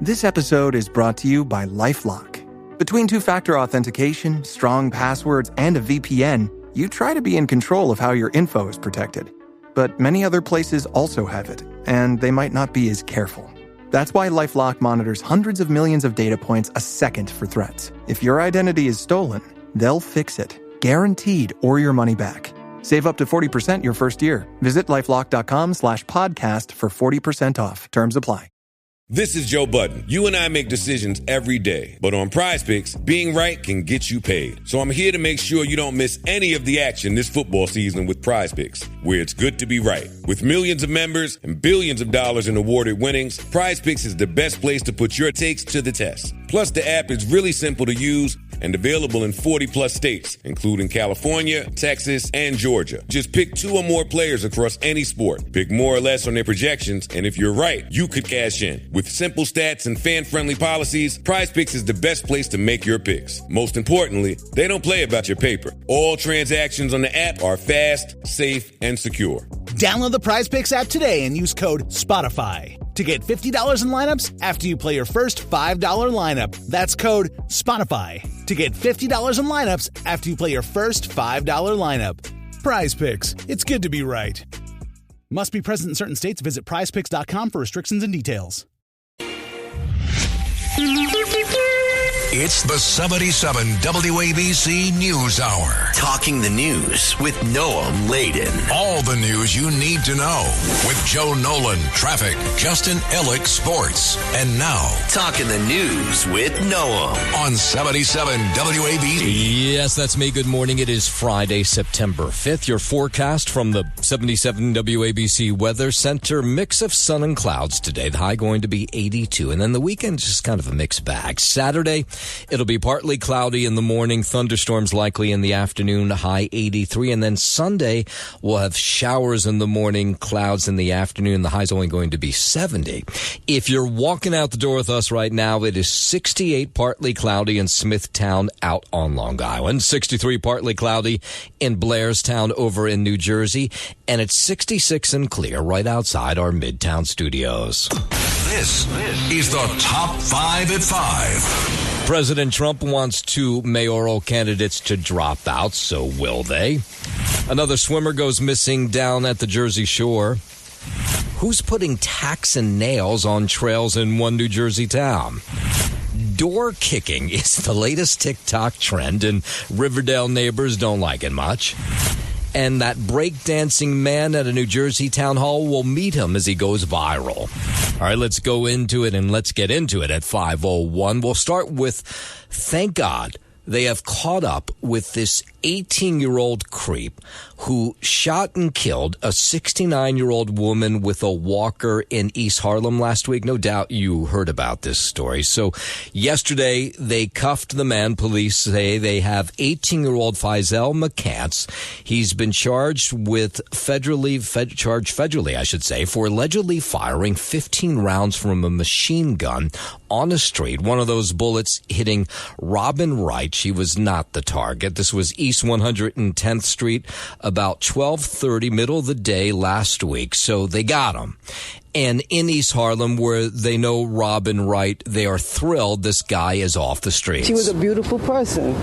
This episode is brought to you by LifeLock. Between two-factor authentication, strong passwords, and a VPN, you try to be in control of how your info is protected. But many other places also have it, and they might not be as careful. That's why LifeLock monitors hundreds of millions of data points a second for threats. If your identity is stolen, they'll fix it, guaranteed, or your money back. Save up to 40% your first year. Visit LifeLock.com/podcast for 40% off. Terms apply. This is Joe Budden. You and I make decisions every day. But on PrizePicks, being right can get you paid. So I'm here to make sure you don't miss any of the action this football season with PrizePicks, where it's good to be right. With millions of members and billions of dollars in awarded winnings, PrizePicks is the best place to put your takes to the test. Plus, the app is really simple to use and available in 40-plus states, including California, Texas, and Georgia. Just pick two or more players across any sport. Pick more or less on their projections, and if you're right, you could cash in. With simple stats and fan-friendly policies, PrizePicks is the best place to make your picks. Most importantly, they don't play about your paper. All transactions on the app are fast, safe, and secure. Download the PrizePicks app today and use code SPOTIFY to get $50 in lineups after you play your first $5 lineup. That's code SPOTIFY to get $50 in lineups after you play your first $5 lineup. PrizePicks. It's good to be right. Must be present in certain states. Visit prizepicks.com for restrictions and details. It's the 77 WABC News Hour. Talking the news with Noam Laden. All the news you need to know with Joe Nolan, traffic, Justin Ellick, sports. And now, Talking the news with Noam. On 77 WABC. Yes, that's me. Good morning. It is Friday, September 5th. Your forecast from the 77 WABC Weather Center. Mix of sun and clouds today. The high going to be 82. And then the weekend, just kind of a mixed bag. Saturday, it'll be partly cloudy in the morning, thunderstorms likely in the afternoon, high 83. And then Sunday, we'll have showers in the morning, clouds in the afternoon. The high's only going to be 70. If you're walking out the door with us right now, it is 68 partly cloudy in Smithtown out on Long Island, 63 partly cloudy in Blairstown over in New Jersey, and it's 66 and clear right outside our Midtown studios. This is the Top 5 at 5. President Trump wants two mayoral candidates to drop out, so will they? Another swimmer goes missing down at the Jersey Shore. Who's putting tacks and nails on trails in one New Jersey town? Door kicking is the latest TikTok trend, and Riverdale neighbors don't like it much. And that breakdancing man at a New Jersey town hall will meet him as he goes viral. All right, let's go into it, and let's get into it at 5:01. We'll start with, thank God, they have caught up with this 18-year-old creep who shot and killed a 69-year-old woman with a walker in East Harlem last week. No doubt you heard about this story. So yesterday, they cuffed the man. Police say they have 18-year-old Faisal McCants. He's been charged federally, for allegedly firing 15 rounds from a machine gun on a street. One of those bullets hitting Robin Wright. She was not the target. This was East 110th Street, about 12:30, middle of the day last week. So they got him. And in East Harlem, where they know Robin Wright, they are thrilled this guy is off the streets. She was a beautiful person.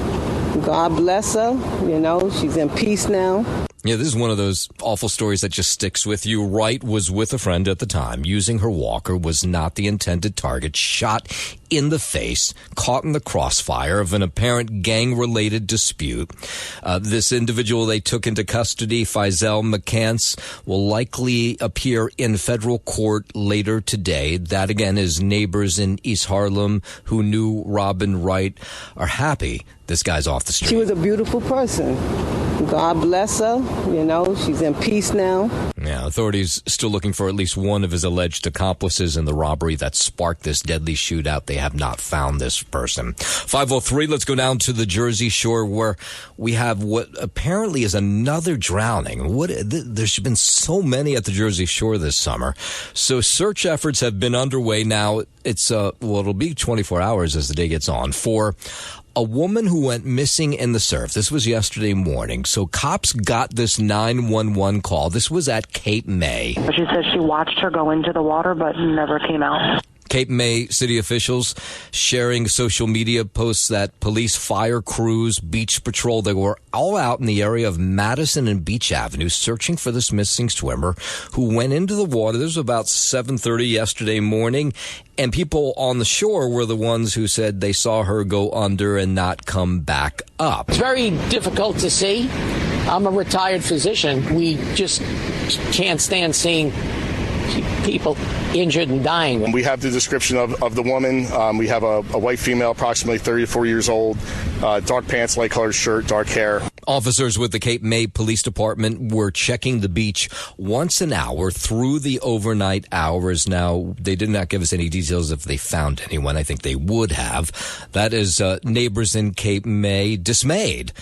God bless her. You know, she's in peace now. Yeah, this is one of those awful stories that just sticks with you. Wright was with a friend at the time, using her walker, was not the intended target, shot in the face, caught in the crossfire of an apparent gang-related dispute. This individual they took into custody, Faisal McCants, will likely appear in federal court later today. That, again, is neighbors in East Harlem who knew Robin Wright are happy this guy's off the street. She was a beautiful person. God bless her. You know, she's in peace now. Yeah, authorities still looking for at least one of his alleged accomplices in the robbery that sparked this deadly shootout. They have not found this person. 5:03, let's go down to the Jersey Shore where we have what apparently is another drowning. There's been so many at the Jersey Shore this summer. So search efforts have been underway now. It'll be 24 hours as the day gets on for a woman who went missing in the surf. This was yesterday morning. So cops got this 911 call. This was at Cape May. She says she watched her go into the water but never came out. Cape May city officials sharing social media posts that police, fire crews, beach patrol, they were all out in the area of Madison and Beach Avenue searching for this missing swimmer who went into the water. This was about 7:30 yesterday morning, and people on the shore were the ones who said they saw her go under and not come back up. It's very difficult to see. I'm a retired physician. We just can't stand seeing people injured and dying. We have the description of the woman. We have a white female, approximately 34 years old, dark pants, light colored shirt, dark hair. Officers with the Cape May Police Department were checking the beach once an hour through the overnight hours. Now, they did not give us any details if they found anyone. I think they would have. That is neighbors in Cape May dismayed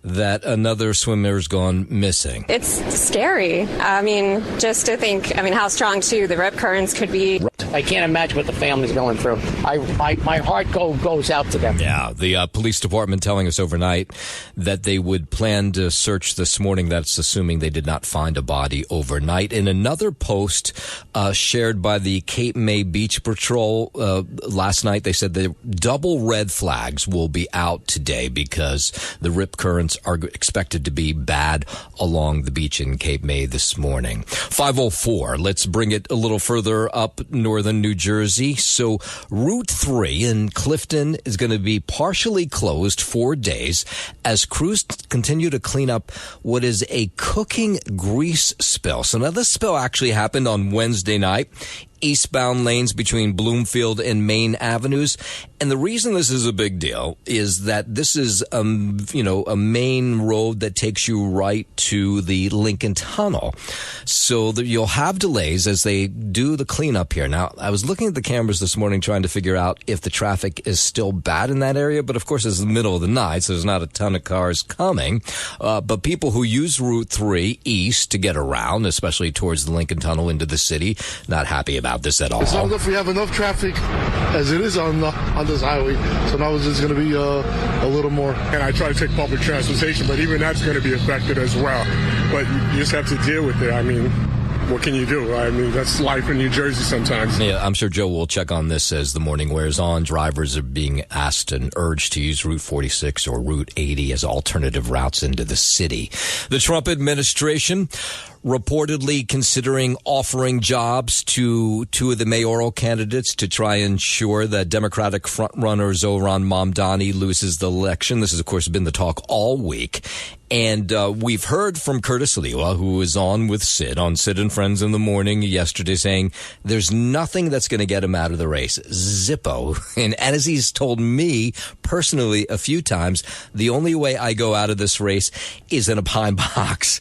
that another swimmer's gone missing. It's scary. I mean, just to think, how strong, too, the rip currents could be. I can't imagine what the family's going through. My heart goes out to them. Yeah, the police department telling us overnight that they would plan to search this morning. That's assuming they did not find a body overnight. In another post shared by the Cape May Beach Patrol last night, they said the double red flags will be out today because the rip currents are expected to be bad along the beach in Cape May this morning. 5:04. Let's bring it a little further up northern New Jersey. So Route 3 in Clifton is going to be partially closed 4 days as crews continue to clean up what is a cooking grease spill. So now this spill actually happened on Wednesday night. Eastbound lanes between Bloomfield and Main Avenues. And the reason this is a big deal is that this is, a main road that takes you right to the Lincoln Tunnel. So that you'll have delays as they do the cleanup here. Now, I was looking at the cameras this morning trying to figure out if the traffic is still bad in that area. But of course, it's the middle of the night, so there's not a ton of cars coming. But people who use Route 3 east to get around, especially towards the Lincoln Tunnel into the city, not happy about this at all. It's not if we have enough traffic as it is on this highway, so now it's just going to be a little more. And I try to take public transportation, but even that's going to be affected as well. But you just have to deal with it. What can you do? That's life in New Jersey sometimes. Yeah, I'm sure Joe will check on this as the morning wears on. Drivers are being asked and urged to use Route 46 or Route 80 as alternative routes into the city. The Trump administration reportedly considering offering jobs to two of the mayoral candidates to try and ensure that Democratic frontrunner Zohran Mamdani loses the election. This has, of course, been the talk all week. And we've heard from Curtis Lewa, who was on with Sid and Friends in the morning yesterday, saying there's nothing that's going to get him out of the race. Zippo. And as he's told me personally a few times, the only way I go out of this race is in a pine box.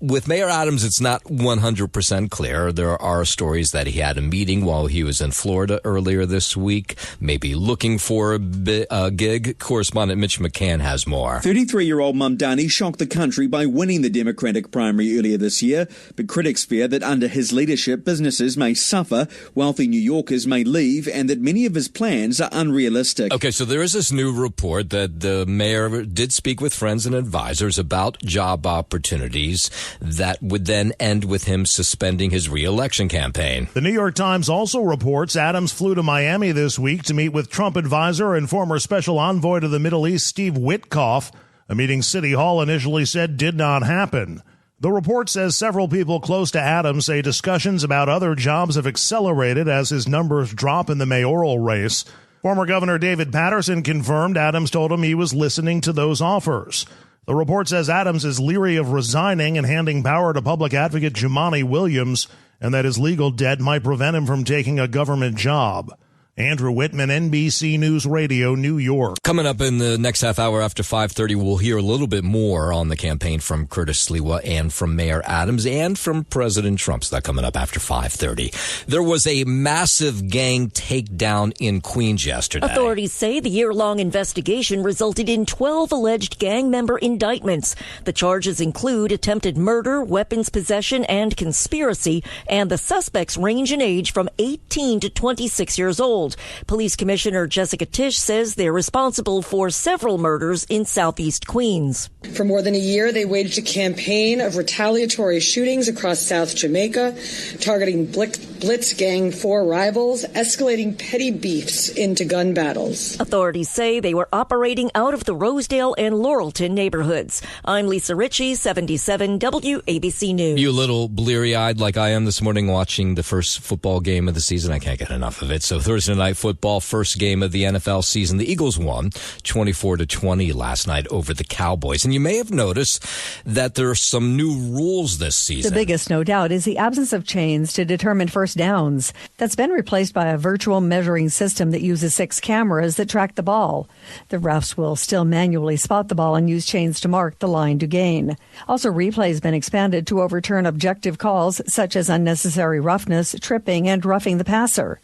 With Mayor Adams, it's not 100% clear. There are stories that he had a meeting while he was in Florida earlier this week, maybe looking for a gig. Correspondent Mitch McCann has more. 33-year-old Mamdani shocked the country by winning the Democratic primary earlier this year, but critics fear that under his leadership, businesses may suffer, wealthy New Yorkers may leave, and that many of his plans are unrealistic. Okay, so there is this new report that the mayor did speak with friends and advisors about job opportunities that would then end with him suspending his re-election campaign. The New York Times also reports Adams flew to Miami this week to meet with Trump advisor and former special envoy to the Middle East, Steve Witkoff, a meeting City Hall initially said did not happen. The report says several people close to Adams say discussions about other jobs have accelerated as his numbers drop in the mayoral race. Former Governor David Patterson confirmed Adams told him he was listening to those offers. The report says Adams is leery of resigning and handing power to public advocate Jumaane Williams, and that his legal debt might prevent him from taking a government job. Andrew Whitman, NBC News Radio, New York. Coming up in the next half hour after 5:30, we'll hear a little bit more on the campaign from Curtis Lewa and from Mayor Adams and from President Trump. So that coming up after 5:30. There was a massive gang takedown in Queens yesterday. Authorities say the year-long investigation resulted in 12 alleged gang member indictments. The charges include attempted murder, weapons possession, and conspiracy, and the suspects range in age from 18 to 26 years old. killed. Police Commissioner Jessica Tisch says they're responsible for several murders in Southeast Queens. For more than a year, they waged a campaign of retaliatory shootings across South Jamaica, targeting Blitz Gang 4 rivals, escalating petty beefs into gun battles. Authorities say they were operating out of the Rosedale and Laurelton neighborhoods. I'm Lisa Ritchie, 77 WABC News. You a little bleary-eyed like I am this morning watching the first football game of the season? I can't get enough of it. So Thursday night football, first game of the NFL season. The Eagles won 24-20 last night over the Cowboys. And you may have noticed that there are some new rules this season. The biggest, no doubt, is the absence of chains to determine first downs. That's been replaced by a virtual measuring system that uses 6 cameras that track the ball. The refs will still manually spot the ball and use chains to mark the line to gain. Also, replay has been expanded to overturn objective calls such as unnecessary roughness, tripping, and roughing the passer.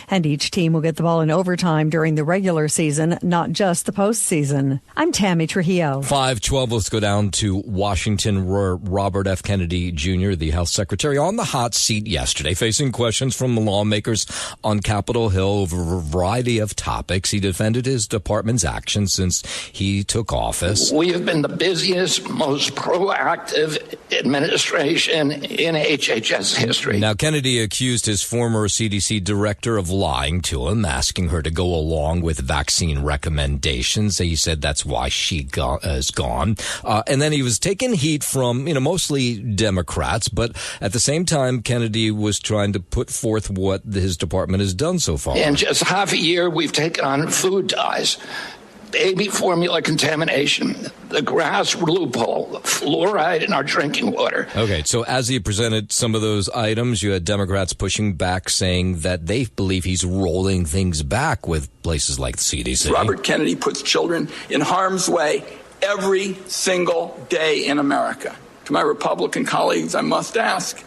And each team will get the ball in overtime during the regular season, not just the postseason. I'm Tammy Trujillo. 5:12. Let's go down to Washington, where Robert F. Kennedy Jr., the health secretary, on the hot seat yesterday, facing questions from lawmakers on Capitol Hill over a variety of topics. He defended his department's actions since he took office. We have been the busiest, most proactive administration in HHS history. Now, Kennedy accused his former CDC director of lying to him, asking her to go along with vaccine recommendations. He said that's why she is gone. And then he was taking heat from, mostly Democrats. But at the same time, Kennedy was trying to put forth what his department has done so far. In just half a year, we've taken on food dyes, baby formula contamination, the grass loophole, fluoride in our drinking water. Okay, so as he presented some of those items, you had Democrats pushing back, saying that they believe he's rolling things back with places like the CDC. Robert Kennedy puts children in harm's way every single day in America. To my Republican colleagues, I must ask,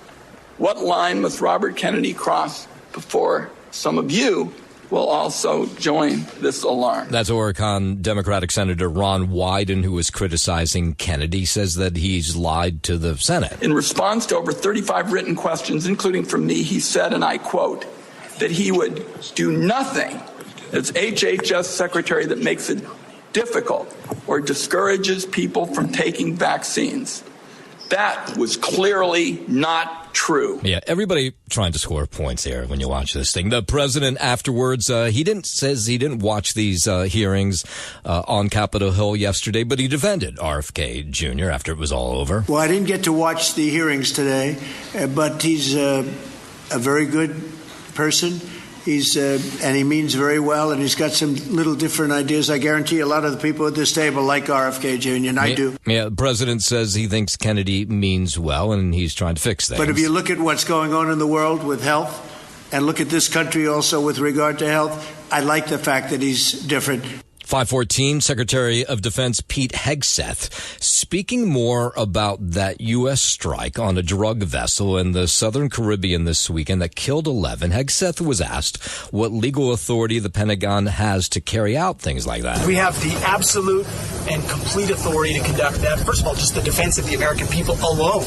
what line must Robert Kennedy cross before some of you will also join this alarm? That's Oregon Democratic Senator Ron Wyden, who was criticizing Kennedy, says that he's lied to the Senate. In response to over 35 written questions, including from me, he said, and I quote, that he would do nothing as HHS secretary that makes it difficult or discourages people from taking vaccines. That was clearly not true. Yeah, everybody trying to score points here when you watch this thing. The president afterwards, he didn't watch these hearings on Capitol Hill yesterday, but he defended RFK Jr. after it was all over. Well, I didn't get to watch the hearings today, but he's a very good person. And he means very well, and he's got some little different ideas. I guarantee a lot of the people at this table like RFK Jr., and I do. Yeah, the president says he thinks Kennedy means well, and he's trying to fix things. But if you look at what's going on in the world with health, and look at this country also with regard to health, I like the fact that he's different. 5:14, Secretary of Defense Pete Hegseth speaking more about that U.S. strike on a drug vessel in the Southern Caribbean this weekend that killed 11. Hegseth was asked what legal authority the Pentagon has to carry out things like that. We have the absolute and complete authority to conduct that. First of all, just the defense of the American people alone.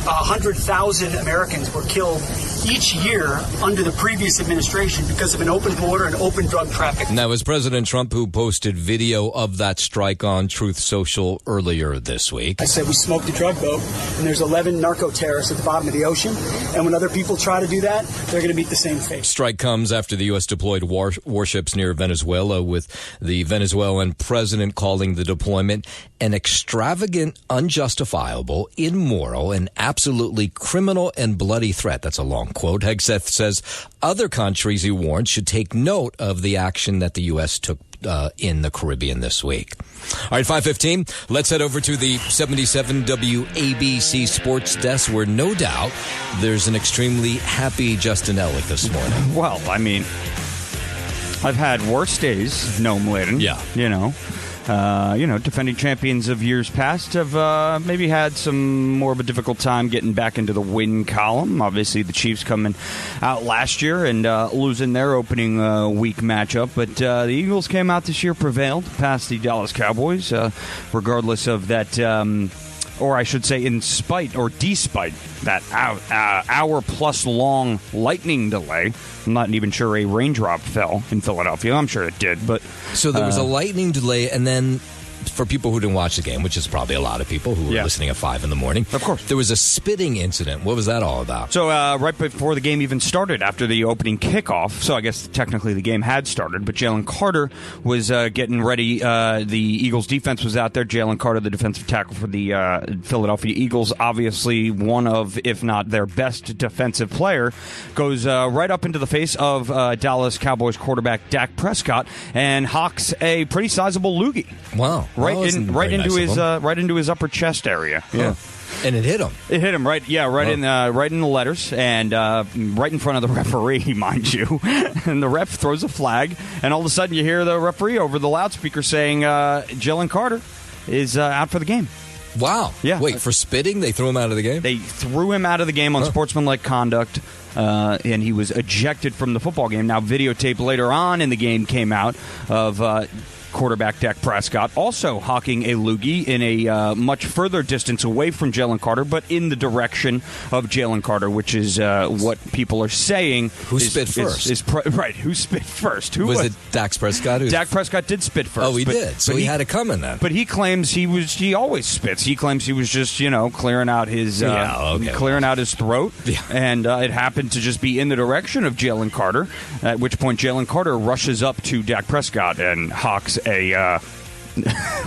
100,000 Americans were killed each year under the previous administration because of an open border and open drug trafficking. Now, it was President Trump who posted video of that strike on Truth Social earlier this week. I said we smoked a drug boat, and there's 11 narco-terrorists at the bottom of the ocean, and when other people try to do that, they're going to meet the same fate. Strike comes after the U.S. deployed warships near Venezuela, with the Venezuelan president calling the deployment an extravagant, unjustifiable, immoral, and absolutely criminal and bloody threat. That's a long quote. Hegseth says other countries, he warned, should take note of the action that the U.S. took in the Caribbean this week. All right, 5:15. Let's head over to the 77 WABC Sports Desk, where no doubt there's an extremely happy Justin Ellick this morning. Well, I mean, I've had worse days, Noam laden. Yeah. Defending champions of years past have maybe had some more of a difficult time getting back into the win column. Obviously, the Chiefs coming out last year and losing their opening week matchup. But the Eagles came out this year, prevailed past the Dallas Cowboys, regardless of that or I should say in spite or despite that hour-plus long lightning delay. I'm not even sure a raindrop fell in Philadelphia. I'm sure it did, but... So there was a lightning delay, and then... For people who didn't watch the game, which is probably a lot of people who were listening at 5 in the morning. Of course. There was a spitting incident. What was that all about? So right before the game even started, after the opening kickoff, so I guess technically the game had started, but Jalen Carter was getting ready. The Eagles defense was out there. Jalen Carter, the defensive tackle for the Philadelphia Eagles, obviously one of, if not their best defensive player, goes right up into the face of Dallas Cowboys quarterback Dak Prescott and hawks a pretty sizable loogie. Wow. Right into his upper chest area. Yeah. And it hit him. It hit him right in the letters and right in front of the referee, mind you. And the ref throws a flag, and all of a sudden you hear the referee over the loudspeaker saying Jalen Carter is out for the game. Wow. Yeah. Wait, for spitting, they threw him out of the game? They threw him out of the game on sportsmanlike conduct, and he was ejected from the football game. Now, videotape later on in the game came out of quarterback Dak Prescott also hawking a loogie in a much further distance away from Jalen Carter, but in the direction of Jalen Carter, which is what people are saying. Who spit first? Right, who spit first? Was it Dak Prescott? Dak Prescott did spit first. Oh, he did. So he had it coming then. But he claims he always spits. He claims he was just, clearing out his out his throat, and it happened to just be in the direction of Jalen Carter, at which point Jalen Carter rushes up to Dak Prescott and hawks a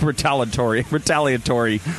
retaliatory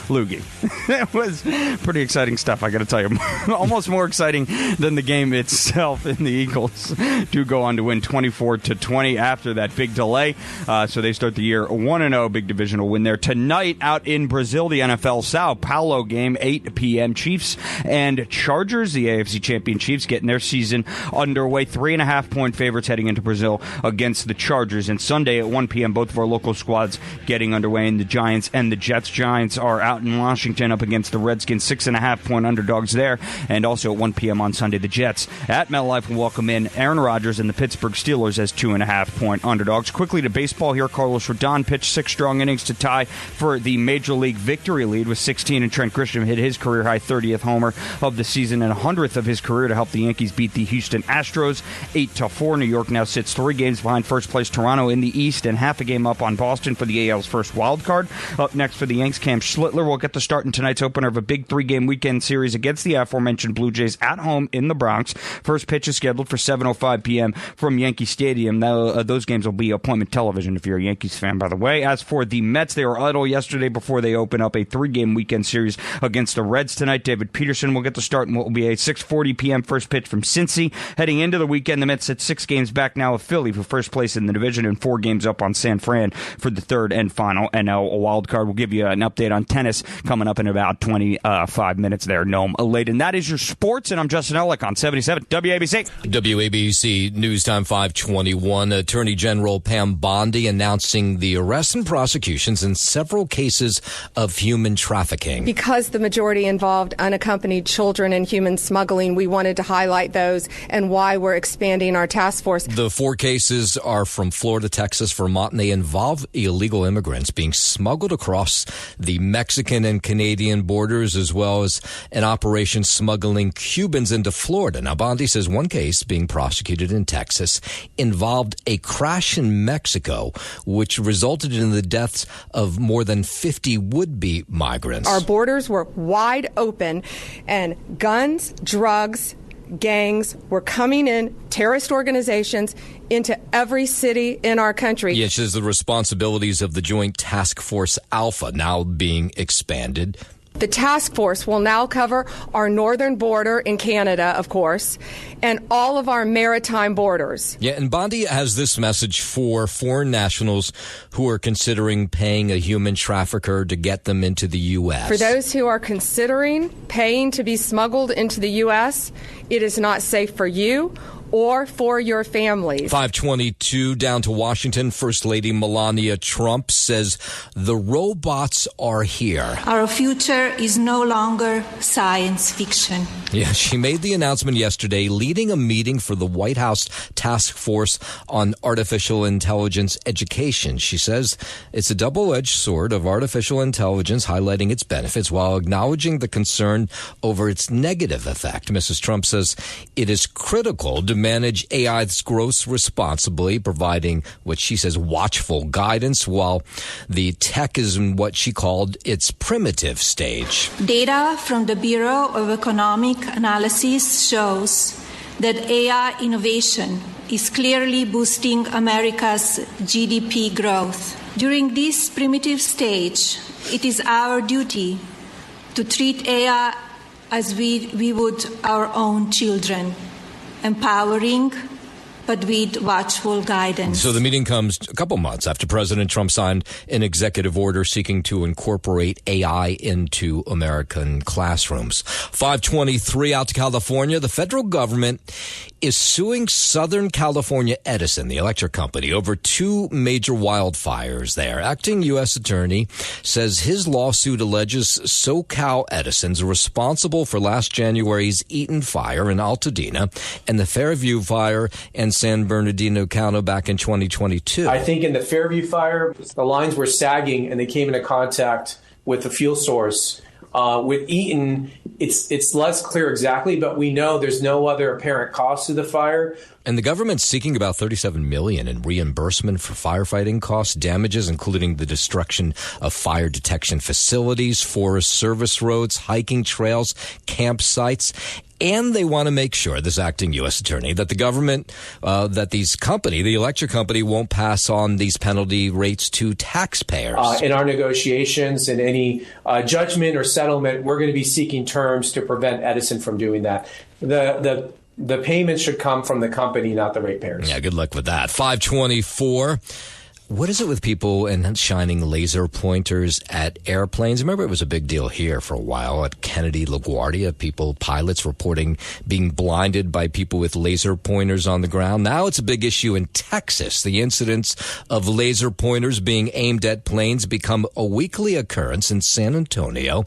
loogie. It was pretty exciting stuff, I got to tell you. Almost more exciting than the game itself. And the Eagles do go on to win 24-20 after that big delay. So they start the year 1-0, big divisional win there. Tonight out in Brazil, the NFL Sao Paulo game, 8 p.m. Chiefs and Chargers, the AFC champion Chiefs, getting their season underway. 3.5-point favorites heading into Brazil against the Chargers. And Sunday at 1 p.m., both of our local squads getting underway in the Giants and the Jets. Giants are out in Washington up against the Redskins, 6.5-point underdogs there. And also at 1 p.m. on Sunday, the Jets at MetLife will welcome in Aaron Rodgers and the Pittsburgh Steelers as 2.5-point underdogs. Quickly to baseball here, Carlos Rodon pitched 6 strong innings to tie for the Major League victory lead with 16, and Trent Grisham hit his career-high 30th homer of the season and 100th of his career to help the Yankees beat the Houston Astros 8-4. New York now sits 3 games behind first place Toronto in the East and half a game up on Boston for the AL's first wild card. Up next for the Yanks, Cam Schlittler will get the start in tonight's opener of a big 3-game weekend series against the aforementioned Blue Jays at home in the Bronx. First pitch is scheduled for 7:05 p.m. from Yankee Stadium. Now, those games will be appointment television if you're a Yankees fan, by the way. As for the Mets, they were idle yesterday before they open up a 3-game weekend series against the Reds tonight. David Peterson will get the start in what will be a 6:40 p.m. first pitch from Cincy. Heading into the weekend, the Mets at 6 games back now of Philly for first place in the division and 4 games up on San Fran for the third and final NL wild card. We'll give you an update on tennis coming up in about 25 minutes there. Noam Laden. And that is your sports, and I'm Justin Ellick on 77 WABC. WABC News Time 521. Attorney General Pam Bondi announcing the arrests and prosecutions in several cases of human trafficking. Because the majority involved unaccompanied children in human smuggling, we wanted to highlight those and why we're expanding our task force. The 4 cases are from Florida, Texas, Vermont, and they involve illegal immigrants being smuggled across the Mexican and Canadian borders, as well as an operation smuggling Cubans into Florida. Now, Bondi says one case being prosecuted in Texas involved a crash in Mexico, which resulted in the deaths of more than 50 would-be migrants. Our borders were wide open, and guns, drugs, gangs were coming in, terrorist organizations, into every city in our country. Yes, says the responsibilities of the Joint Task Force Alpha now being expanded. The task force will now cover our northern border in Canada, of course, and all of our maritime borders. Yeah, and Bondi has this message for foreign nationals who are considering paying a human trafficker to get them into the U.S. For those who are considering paying to be smuggled into the U.S., it is not safe for you or for your families. 522 down to Washington. First Lady Melania Trump says the robots are here. Our future is no longer science fiction. Yeah, she made the announcement yesterday, leading a meeting for the White House Task Force on Artificial Intelligence Education. She says it's a double-edged sword of artificial intelligence, highlighting its benefits while acknowledging the concern over its negative effect. Mrs. Trump says it is critical to manage AI's growth responsibly, providing what she says watchful guidance, while the tech is in what she called its primitive stage. Data from the Bureau of Economic Analysis shows that AI innovation is clearly boosting America's GDP growth. During this primitive stage, it is our duty to treat AI as we would our own children, empowering but with watchful guidance. So the meeting comes a couple months after President Trump signed an executive order seeking to incorporate AI into American classrooms. 523 out to California. The federal government is suing Southern California Edison, the electric company, over two major wildfires there. Acting U.S. Attorney says his lawsuit alleges SoCal Edison's responsible for last January's Eaton fire in Altadena and the Fairview fire in San Bernardino County back in 2022. I think in the Fairview fire, the lines were sagging and they came into contact with the fuel source. With Eaton, it's less clear exactly, but we know there's no other apparent cause to the fire. And the government's seeking about $37 million in reimbursement for firefighting costs, damages, including the destruction of fire detection facilities, Forest Service roads, hiking trails, campsites. And they want to make sure, this acting U.S. attorney, that the government, the electric company, won't pass on these penalty rates to taxpayers. In our negotiations and any judgment or settlement, we're going to be seeking terms to prevent Edison from doing that. The payments should come from the company, not the ratepayers. Yeah, good luck with that. 524. What is it with people and shining laser pointers at airplanes? Remember, it was a big deal here for a while at Kennedy LaGuardia. Pilots reporting being blinded by people with laser pointers on the ground. Now it's a big issue in Texas. The incidents of laser pointers being aimed at planes become a weekly occurrence in San Antonio.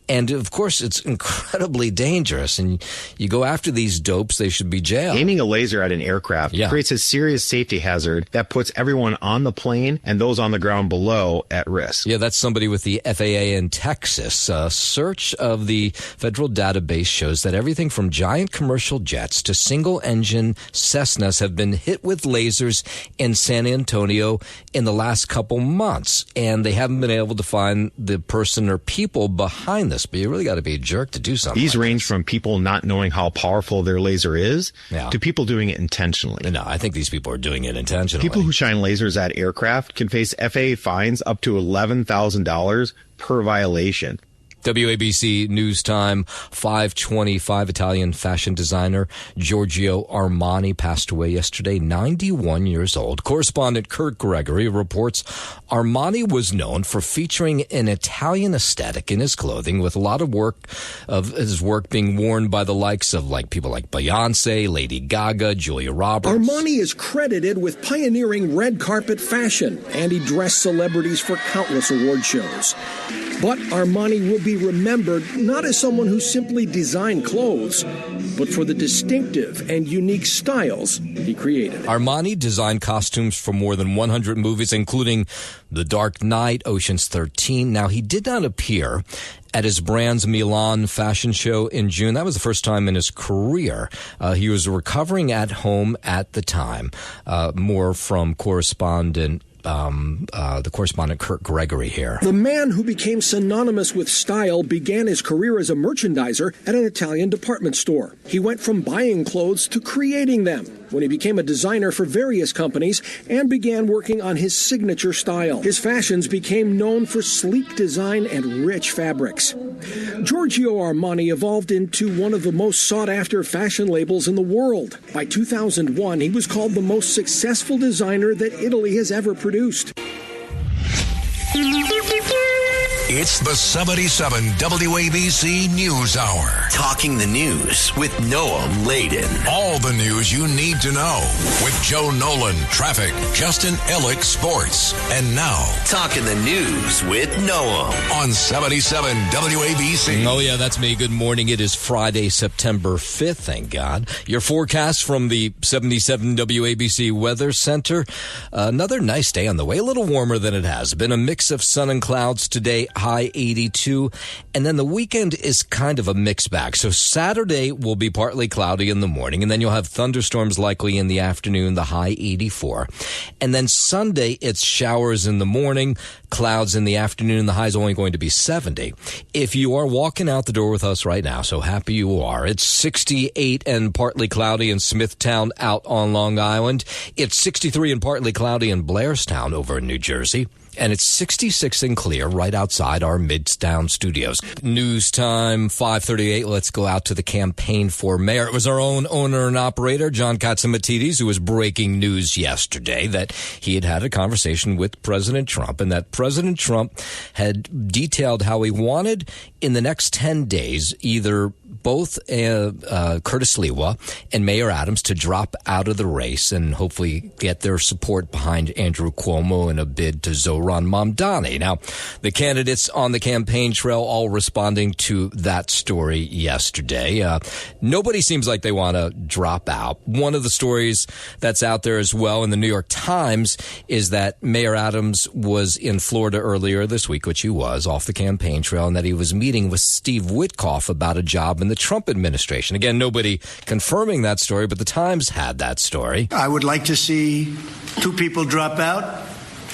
And, of course, it's incredibly dangerous. And you go after these dopes, they should be jailed. Aiming a laser at an aircraft creates a serious safety hazard that puts everyone on the plane and those on the ground below at risk. Yeah, that's somebody with the FAA in Texas. A search of the federal database shows that everything from giant commercial jets to single-engine Cessnas have been hit with lasers in San Antonio in the last couple months, and they haven't been able to find the person or people behind this. But you really got to be a jerk to do something. These range from people not knowing how powerful their laser is to people doing it intentionally. No, I think these people are doing it intentionally. People who shine lasers at aircraft can face FAA fines up to $11,000 per violation. WABC News Time, 525. Italian fashion designer Giorgio Armani passed away yesterday, 91 years old. Correspondent Kurt Gregory reports Armani was known for featuring an Italian aesthetic in his clothing, with a lot of his work being worn by the likes of people like Beyonce, Lady Gaga, Julia Roberts. Armani is credited with pioneering red carpet fashion, and he dressed celebrities for countless award shows. But Armani will be remembered not as someone who simply designed clothes, but for the distinctive and unique styles he created. Armani designed costumes for more than 100 movies, including The Dark Knight, Ocean's 13. Now, he did not appear at his brand's Milan fashion show in June. That was the first time in his career. He was recovering at home at the time. More from correspondent Kurt Gregory here. The man who became synonymous with style began his career as a merchandiser at an Italian department store. He went from buying clothes to creating them when he became a designer for various companies and began working on his signature style. His fashions became known for sleek design and rich fabrics. Giorgio Armani evolved into one of the most sought-after fashion labels in the world. By 2001, he was called the most successful designer that Italy has ever produced. It's the 77 WABC News Hour. Talking the news with Noam Laden. All the news you need to know with Joe Nolan, traffic, Justin Ellick, sports. And now, Talking the news with Noam on 77 WABC. Oh, yeah, that's me. Good morning. It is Friday, September 5th, thank God. Your forecast from the 77 WABC Weather Center. Another nice day on the way. A little warmer than it has been. A mix of sun and clouds today, high 82. And then the weekend is kind of a mixed bag. So Saturday will be partly cloudy in the morning, and then you'll have thunderstorms likely in the afternoon, the high 84. And then Sunday, it's showers in the morning, clouds in the afternoon, the high's only going to be 70. If you are walking out the door with us right now, so happy you are, it's 68 and partly cloudy in Smithtown out on Long Island. It's 63 and partly cloudy in Blairstown over in New Jersey. And it's 66 and clear right outside our Midtown studios. News time, 5:38. Let's go out to the campaign for mayor. It was our own owner and operator, John Katsimatidis, who was breaking news yesterday that he had a conversation with President Trump, and that President Trump had detailed how he wanted in the next 10 days either both Curtis Lewa and Mayor Adams to drop out of the race and hopefully get their support behind Andrew Cuomo in a bid to Zohran Mamdani. Now, the candidates on the campaign trail all responding to that story yesterday. Nobody seems like they want to drop out. One of the stories that's out there as well in the New York Times is that Mayor Adams was in Florida earlier this week, which he was, off the campaign trail, and that he was meeting with Steve Witkoff about a job in the Trump administration. Again, nobody confirming that story, but the Times had that story. I would like to see two people drop out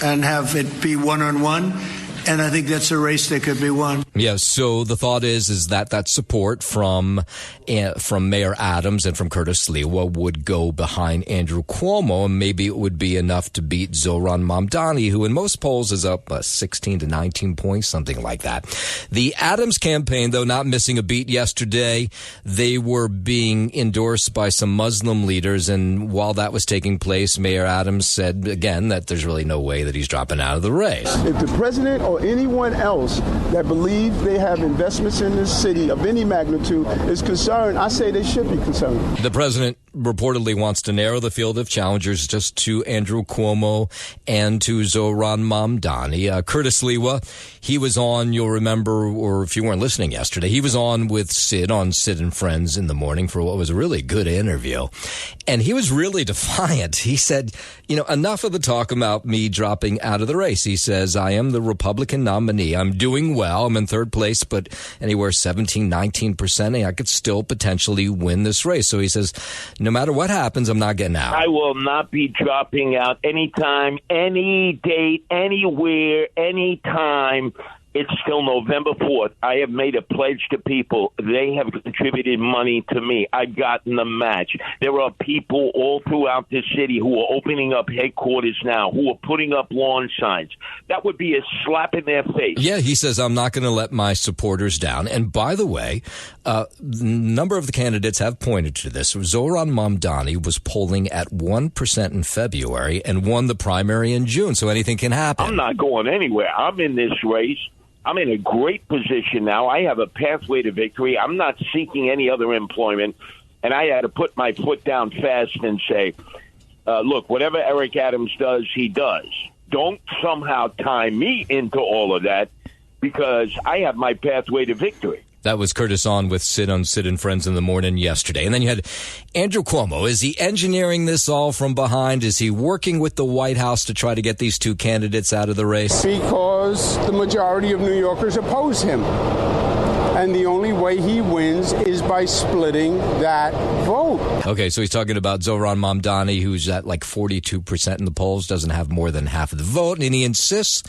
and have it be one-on-one. And I think that's a race that could be won. Yeah, so the thought is that support from Mayor Adams and from Curtis Lewa would go behind Andrew Cuomo, and maybe it would be enough to beat Zohran Mamdani, who in most polls is up 16 to 19 points, something like that. The Adams campaign, though, not missing a beat yesterday. They were being endorsed by some Muslim leaders, and while that was taking place, Mayor Adams said again that there's really no way that he's dropping out of the race. If the president or anyone else that believes they have investments in this city of any magnitude is concerned, I say they should be concerned. The president reportedly wants to narrow the field of challengers just to Andrew Cuomo and to Zohran Mamdani. Curtis Lewa, he was on, you'll remember, or if you weren't listening yesterday, he was on with Sid and Friends in the morning for what was a really good interview. And he was really defiant. He said, enough of the talk about me dropping out of the race. He says, I am the Republican nominee. I'm doing well. I'm in third place, but anywhere 17, 19%, I could still potentially win this race. So he says, no matter what happens, I'm not getting out. I will not be dropping out anytime, any date, anywhere, anytime. It's still November 4th. I have made a pledge to people. They have contributed money to me. I've gotten the match. There are people all throughout the city who are opening up headquarters now, who are putting up lawn signs. That would be a slap in their face. Yeah, he says, I'm not going to let my supporters down. And by the way, a number of the candidates have pointed to this. Zohran Mamdani was polling at 1% in February and won the primary in June, so anything can happen. I'm not going anywhere. I'm in this race. I'm in a great position now. I have a pathway to victory. I'm not seeking any other employment. And I had to put my foot down fast and say, look, whatever Eric Adams does, he does. Don't somehow tie me into all of that, because I have my pathway to victory. That was Curtis on with Sid and Friends in the morning yesterday. And then you had Andrew Cuomo. Is he engineering this all from behind? Is he working with the White House to try to get these two candidates out of the race? Because the majority of New Yorkers oppose him. And the only way he wins is by splitting that vote. Okay, so he's talking about Zohran Mamdani, who's at like 42% in the polls, doesn't have more than half of the vote. And he insists,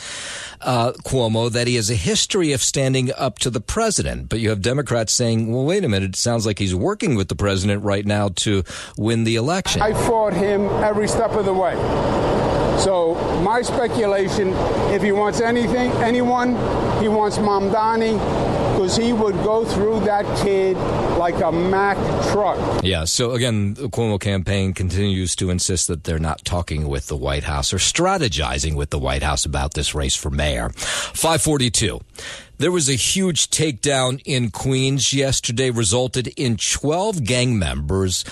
Cuomo, that he has a history of standing up to the president. But you have Democrats saying, well, wait a minute, it sounds like he's working with the president right now to win the election. I fought him every step of the way. So my speculation, if he wants anyone, he wants Mamdani, because he would go through that kid like a Mack truck. Yeah, so again, the Cuomo campaign continues to insist that they're not talking with the White House or strategizing with the White House about this race for mayor. 542. There was a huge takedown in Queens yesterday, resulted in 12 gang members,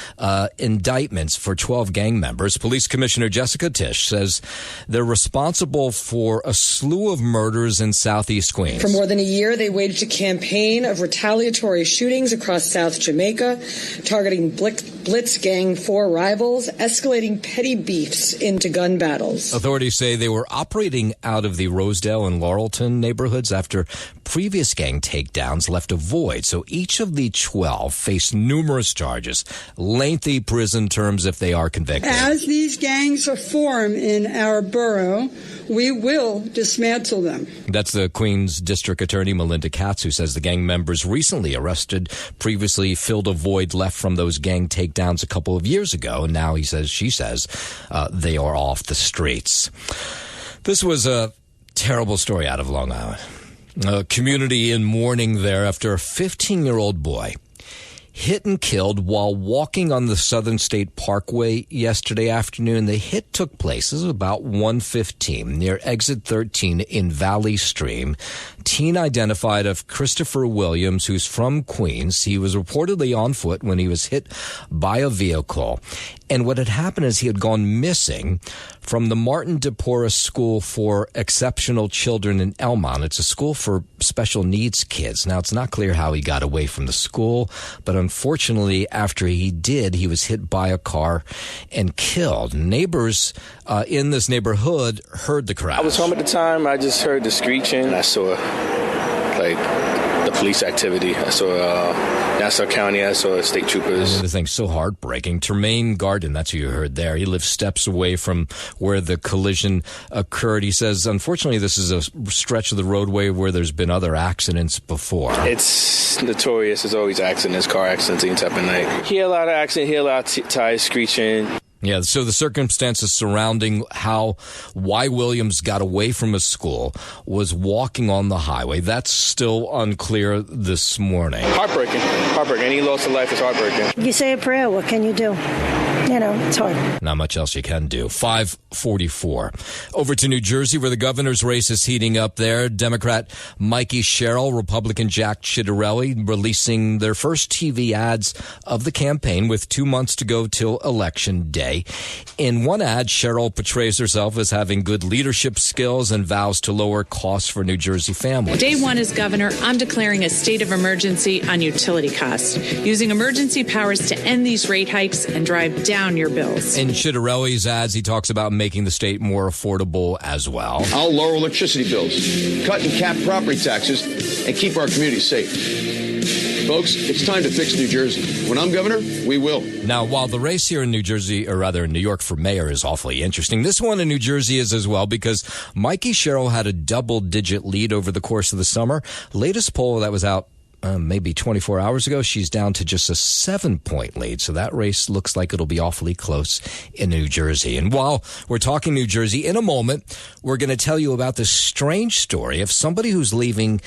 indictments for 12 gang members. Police Commissioner Jessica Tisch says they're responsible for a slew of murders in Southeast Queens. For more than a year, they waged a campaign of retaliatory shootings across South Jamaica, targeting Blitz Gang 4 rivals, escalating petty beefs into gun battles. Authorities say they were operating out of the Rosedale and Laurelton neighborhoods after previous gang takedowns left a void. So each of the 12 face numerous charges, lengthy prison terms if they are convicted. As these gangs form in our borough, we will dismantle them. That's the Queens District Attorney Melinda Katz, who says the gang members recently arrested previously filled a void left from those gang takedowns a couple of years ago. And now she says they are off the streets. This was a terrible story out of Long Island. A community in mourning there after a 15-year-old boy hit and killed while walking on the Southern State Parkway yesterday afternoon. The hit took place, this was about 1:15 near exit 13 in Valley Stream. Teen identified of Christopher Williams, who's from Queens. He was reportedly on foot when he was hit by a vehicle. And what had happened is he had gone missing from the Martin DePorres School for Exceptional Children in Elmont. It's a school for special needs kids. Now, it's not clear how he got away from the school, but unfortunately, after he did, he was hit by a car and killed. Neighbors in this neighborhood heard the crash. I was home at the time. I just heard the screeching. I saw, the police activity. I saw Nassau County. I saw state troopers. The thing's so heartbreaking. Tremaine Garden, that's who you heard there. He lives steps away from where the collision occurred. He says, unfortunately, this is a stretch of the roadway where there's been other accidents before. It's notorious. There's always accidents, car accidents, any type of night. Hear a lot of accidents, hear a lot of tires screeching. Yeah, so the circumstances surrounding why Williams got away from his school was walking on the highway. That's still unclear this morning. Heartbreaking. Any loss of life is heartbreaking. You say a prayer, what can you do? It's hard. Not much else you can do. 544. Over to New Jersey, where the governor's race is heating up there. Democrat Mikey Sherrill, Republican Jack Ciattarelli releasing their first TV ads of the campaign with 2 months to go till Election Day. In one ad, Sherrill portrays herself as having good leadership skills and vows to lower costs for New Jersey families. Day one as governor, I'm declaring a state of emergency on utility costs, using emergency powers to end these rate hikes and drive down your bills. In Ciattarelli's ads, he talks about making the state more affordable as well. I'll lower electricity bills, cut and cap property taxes, and keep our community safe. Folks, it's time to fix New Jersey. When I'm governor, we will. Now, while the race here in New Jersey, or rather in New York for mayor, is awfully interesting, this one in New Jersey is as well, because Mikey Sherrill had a double-digit lead over the course of the summer. Latest poll that was out maybe 24 hours ago, she's down to just a 7-point lead. So that race looks like it'll be awfully close in New Jersey. And while we're talking New Jersey, in a moment, we're going to tell you about this strange story of somebody who's leaving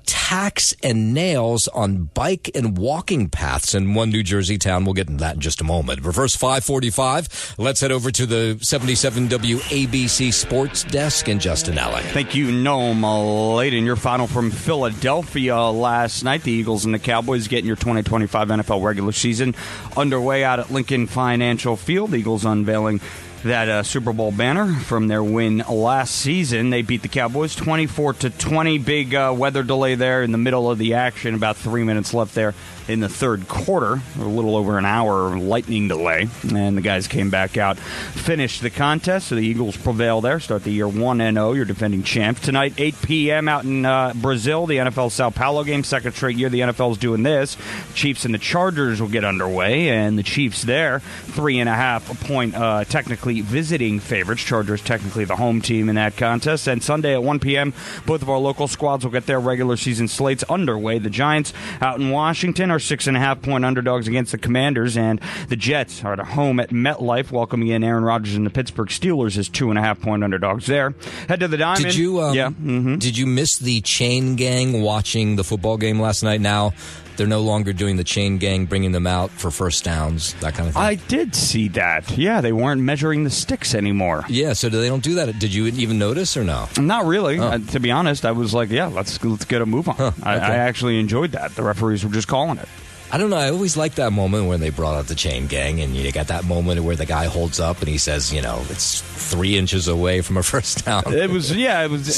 tacks and nails on bike and walking paths in one New Jersey town. We'll get into that in just a moment. Reverse 545. Let's head over to the 77 WABC Sports Desk and Justin Alec. Thank you, Noam Layden. Your final from Philadelphia last night. The Eagles and the Cowboys getting your 2025 NFL regular season underway out at Lincoln Financial Field. The Eagles unveiling that Super Bowl banner from their win last season. They beat the Cowboys 24-20. Big weather delay there in the middle of the action. About 3 minutes left there in the third quarter. A little over an hour lightning delay. And the guys came back out, finished the contest. So the Eagles prevail there. Start the year 1-0. You're defending champs. Tonight, 8 p.m. out in Brazil, the NFL Sao Paulo game. Second straight year the NFL's doing this. Chiefs and the Chargers will get underway. And the Chiefs there, 3.5-point technically visiting favorites. Chargers technically the home team in that contest. And Sunday at 1 p.m., both of our local squads will get their regular season slates underway. The Giants out in Washington are 6.5-point underdogs against the Commanders, and the Jets are at home at MetLife, welcoming in Aaron Rodgers and the Pittsburgh Steelers as 2.5-point underdogs there. Head to the Diamond. Did you Did you miss the chain gang watching the football game last night? Now, They're no longer doing the chain gang, bringing them out for first downs, that kind of thing. I did see that. Yeah, they weren't measuring the sticks anymore. Yeah, so they don't do that. Did you even notice or no? Not really. To be honest, I was like, yeah, let's get a move on. Huh, okay. I actually enjoyed that. The referees were just calling it. I don't know. I always liked that moment when they brought out the chain gang, and you got that moment where the guy holds up and he says, it's 3 inches away from a first down. It was. So you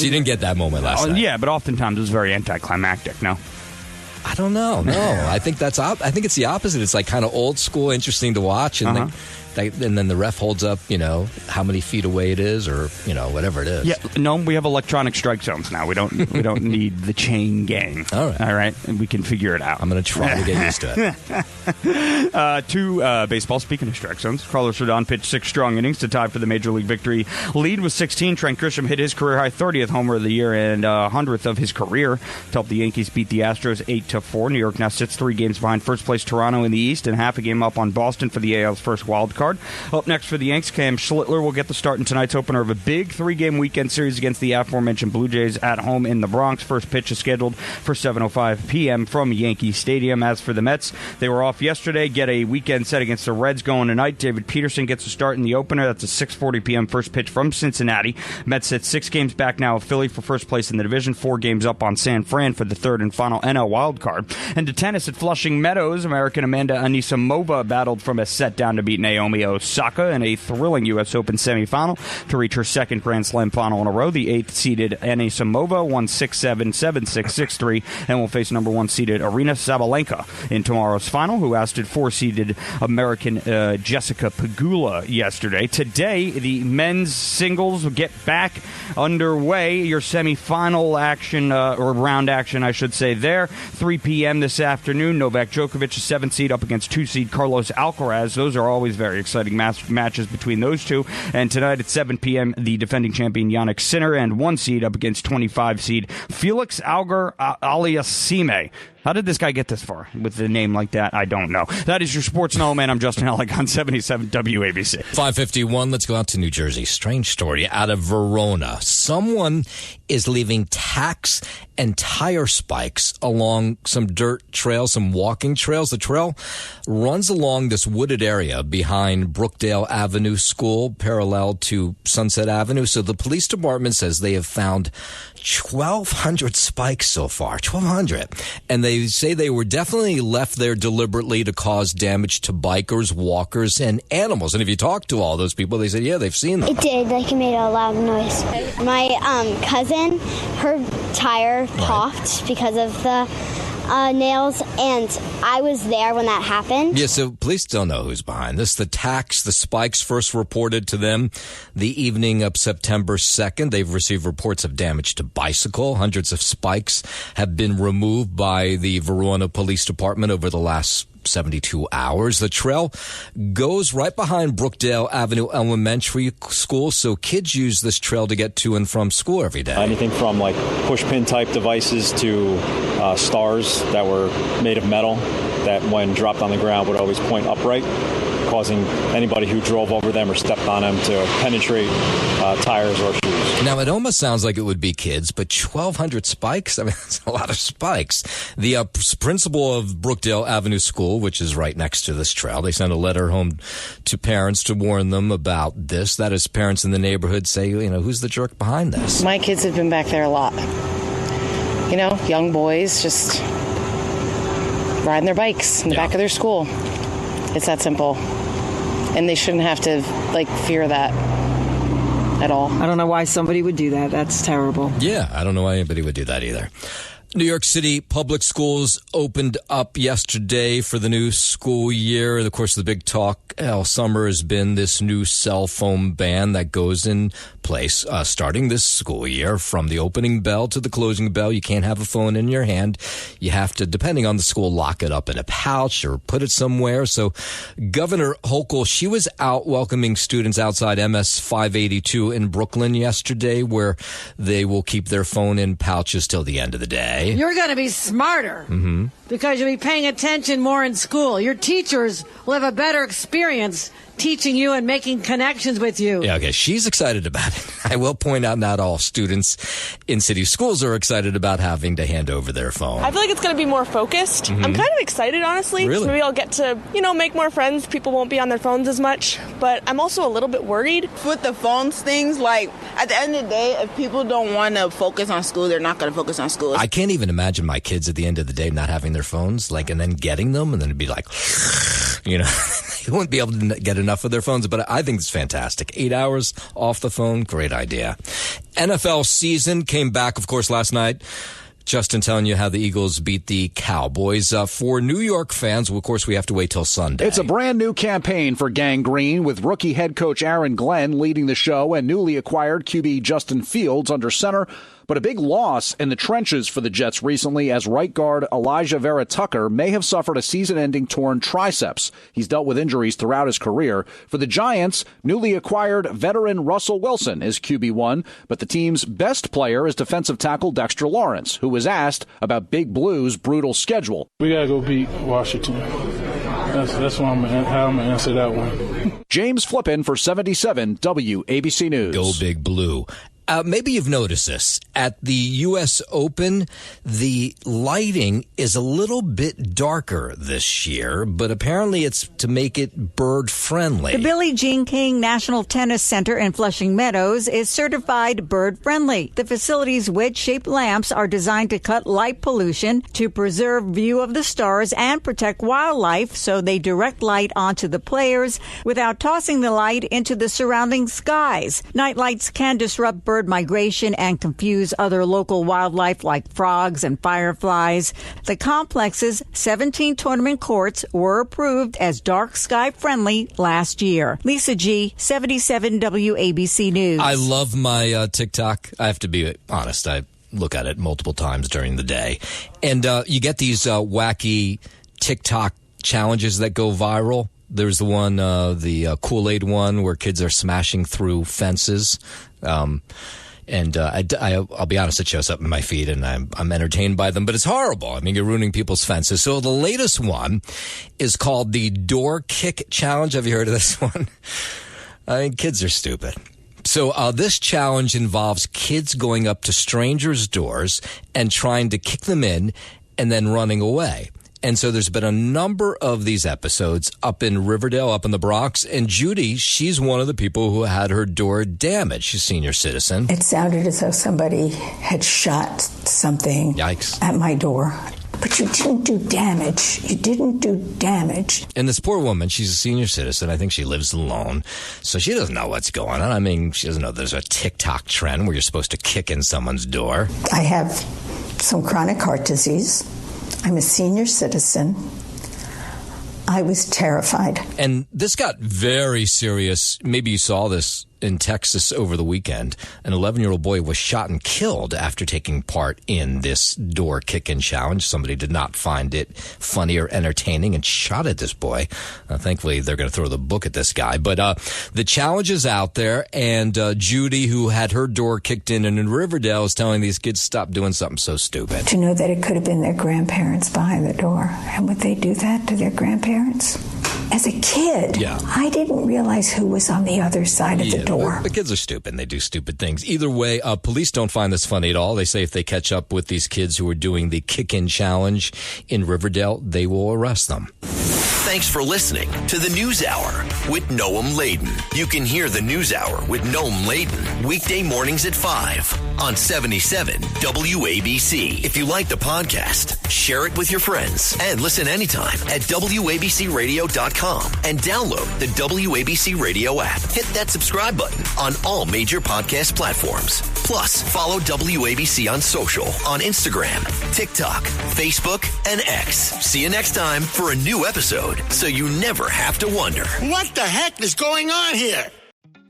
didn't get that moment last night. Yeah, but oftentimes it was very anticlimactic. No. I don't know. No, I think I think it's the opposite. It's like kind of old school, interesting to watch, and then the ref holds up, how many feet away it is, or whatever it is. Yeah, no, we have electronic strike zones now. We don't need the chain gang. All right, and we can figure it out. I'm going to try to get used to it. Baseball. Speaking of strike zones, Carlos Rodon pitched 6 strong innings to tie for the major league victory lead with 16. Trent Grisham hit his career high 30th homer of the year and 100th of his career to help the Yankees beat the Astros 8-4. New York now sits 3 games behind first place Toronto in the East and half a game up on Boston for the AL's first wild card. Up next for the Yanks, Cam Schlittler will get the start in tonight's opener of a big 3-game weekend series against the aforementioned Blue Jays at home in the Bronx. First pitch is scheduled for 7:05 p.m. from Yankee Stadium. As for the Mets, they were off yesterday, get a weekend set against the Reds going tonight. David Peterson gets a start in the opener. That's a 6:40 p.m. first pitch from Cincinnati. Mets sit 6 games back now of Philly for first place in the division, 4 games up on San Fran for the third and final NL wild card. And to tennis at Flushing Meadows, American Amanda Anisimova battled from a set down to beat Naomi Osaka in a thrilling U.S. Open semifinal to reach her second Grand Slam final in a row. The 8th-seeded Anisimova won 6-7, 7-6, 6-3, and will face number 1-seeded Aryna Sabalenka in tomorrow's final, who ousted 4-seeded American Jessica Pegula yesterday. Today, the men's singles will get back underway. Your semifinal action, or round action, I should say, there. 3 p.m. this afternoon, Novak Djokovic, a 7th seed, up against 2-seed Carlos Alcaraz. Those are always very exciting matches between those two. And tonight at 7 p.m., the defending champion Jannik Sinner and 1 seed up against 25-seed Felix Auger-Aliassime. How did this guy get this far with the name like that? I don't know. That is your Sports Know Man. I'm Justin Ellick on 77 WABC. 5:51. Let's go out to New Jersey. Strange story out of Verona. Someone is leaving tacks and tire spikes along some dirt trails, some walking trails. The trail runs along this wooded area behind Brookdale Avenue School, parallel to Sunset Avenue. So the police department says they have found 1,200 spikes so far. 1,200. And they say they were definitely left there deliberately to cause damage to bikers, walkers, and animals. And if you talk to all those people, they said, yeah, they've seen them. It did. Like, it made a loud noise. My cousin, her tire popped because of the nails, and I was there when that happened. Yeah, so police don't know who's behind this. The spikes first reported to them the evening of September 2nd. They've received reports of damage to bicycle. Hundreds of spikes have been removed by the Verona Police Department over the last 72 hours. The trail goes right behind Brookdale Avenue Elementary School, so kids use this trail to get to and from school every day. Anything from like push-pin type devices to stars that were made of metal that when dropped on the ground would always point upright, causing anybody who drove over them or stepped on them to penetrate tires or shoes. Now, it almost sounds like it would be kids, but 1,200 spikes? I mean, that's a lot of spikes. The principal of Brookdale Avenue School, which is right next to this trail, they sent a letter home to parents to warn them about this. That is, parents in the neighborhood say, who's the jerk behind this? My kids have been back there a lot. Young boys just riding their bikes in the back of their school. It's that simple. And they shouldn't have to, fear that at all. I don't know why somebody would do that. That's terrible. Yeah, I don't know why anybody would do that either. New York City public schools opened up yesterday for the new school year. Of course, the big talk all summer has been this new cell phone ban that goes in place starting this school year. From the opening bell to the closing bell, you can't have a phone in your hand. You have to, depending on the school, lock it up in a pouch or put it somewhere. So Governor Hochul, she was out welcoming students outside MS 582 in Brooklyn yesterday, where they will keep their phone in pouches till the end of the day. You're going to be smarter because you'll be paying attention more in school. Your teachers will have a better experience teaching you and making connections with you. Yeah, okay. She's excited about it. I will point out not all students in city schools are excited about having to hand over their phone. I feel like it's going to be more focused. Mm-hmm. I'm kind of excited, honestly. Really? Maybe I'll get to, make more friends. People won't be on their phones as much. But I'm also a little bit worried. With the phones things, like, at the end of the day, if people don't want to focus on school, they're not going to focus on school. I can't even imagine my kids at the end of the day not having their phones, and then getting them, and then it'd be like, they wouldn't be able to get enough of their phones, but I think it's fantastic. 8 hours off the phone, great idea. NFL season came back, of course, last night. Justin telling you how the Eagles beat the Cowboys. For New York fans, of course, we have to wait till Sunday. It's a brand new campaign for Gang Green, with rookie head coach Aaron Glenn leading the show and newly acquired QB Justin Fields under center. But a big loss in the trenches for the Jets recently, as right guard Elijah Vera Tucker may have suffered a season-ending torn triceps. He's dealt with injuries throughout his career. For the Giants, newly acquired veteran Russell Wilson is QB1, but the team's best player is defensive tackle Dexter Lawrence, who was asked about Big Blue's brutal schedule. We got to go beat Washington. That's how I'm going to answer that one. James Flippin for 77 WABC News. Go Big Blue. Maybe you've noticed this. At the U.S. Open, the lighting is a little bit darker this year, but apparently it's to make it bird-friendly. The Billie Jean King National Tennis Center in Flushing Meadows is certified bird-friendly. The facility's wedge-shaped lamps are designed to cut light pollution, to preserve view of the stars, and protect wildlife, so they direct light onto the players without tossing the light into the surrounding skies. Night lights can disrupt bird migration and confuse other local wildlife like frogs and fireflies. The complex's 17 tournament courts were approved as dark sky friendly last year. Lisa G, 77 WABC News. I love my TikTok. I have to be honest. I look at it multiple times during the day. And you get these wacky TikTok challenges that go viral. There's the one, the Kool-Aid one, where kids are smashing through fences. I'll be honest, it shows up in my feed, and I'm entertained by them, but it's horrible. I mean, you're ruining people's fences. So the latest one is called the Door Kick Challenge. Have you heard of this one? I mean, kids are stupid. So this challenge involves kids going up to strangers' doors and trying to kick them in and then running away. And so there's been a number of these episodes up in Riverdale, up in the Bronx. And Judy, she's one of the people who had her door damaged. She's a senior citizen. It sounded as though somebody had shot something Yikes. At my door. But you didn't do damage. You didn't do damage. And this poor woman, she's a senior citizen. I think she lives alone. So she doesn't know what's going on. I mean, she doesn't know there's a TikTok trend where you're supposed to kick in someone's door. I have some chronic heart disease. I'm a senior citizen. I was terrified. And this got very serious. Maybe you saw this in Texas over the weekend. An 11-year-old boy was shot and killed after taking part in this door kick-in challenge. Somebody did not find it funny or entertaining and shot at this boy. Thankfully, they're going to throw the book at this guy. But the challenge is out there, and Judy, who had her door kicked in Riverdale, is telling these kids, stop doing something so stupid. To know that it could have been their grandparents behind the door. And would they do that to their grandparents? As a kid, yeah. I didn't realize who was on the other side of the door. The kids are stupid, and they do stupid things. Either way, police don't find this funny at all. They say if they catch up with these kids who are doing the kick-in challenge in Riverdale, they will arrest them. Thanks for listening to the News Hour with Noam Laden. You can hear the News Hour with Noam Laden weekday mornings at 5 on 77 WABC. If you like the podcast, share it with your friends and listen anytime at WABCRadio.com and download the WABC Radio app. Hit that subscribe button on all major podcast platforms. Plus, follow WABC on social on Instagram, TikTok, Facebook, and X. See you next time for a new episode, so you never have to wonder. What the heck is going on here?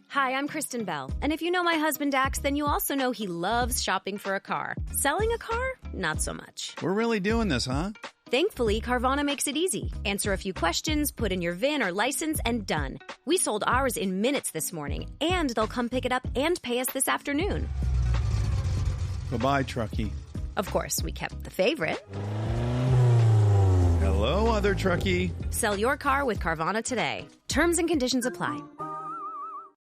Hi, I'm Kristen Bell, and if you know my husband Dax, then you also know he loves shopping for a car. Selling a car? Not so much. We're really doing this, huh? Thankfully, Carvana makes it easy. Answer a few questions, put in your VIN or license, and done. We sold ours in minutes this morning, and they'll come pick it up and pay us this afternoon. Goodbye, truckie. Of course, we kept the favorite. Hello, other truckie. Sell your car with Carvana today. Terms and conditions apply.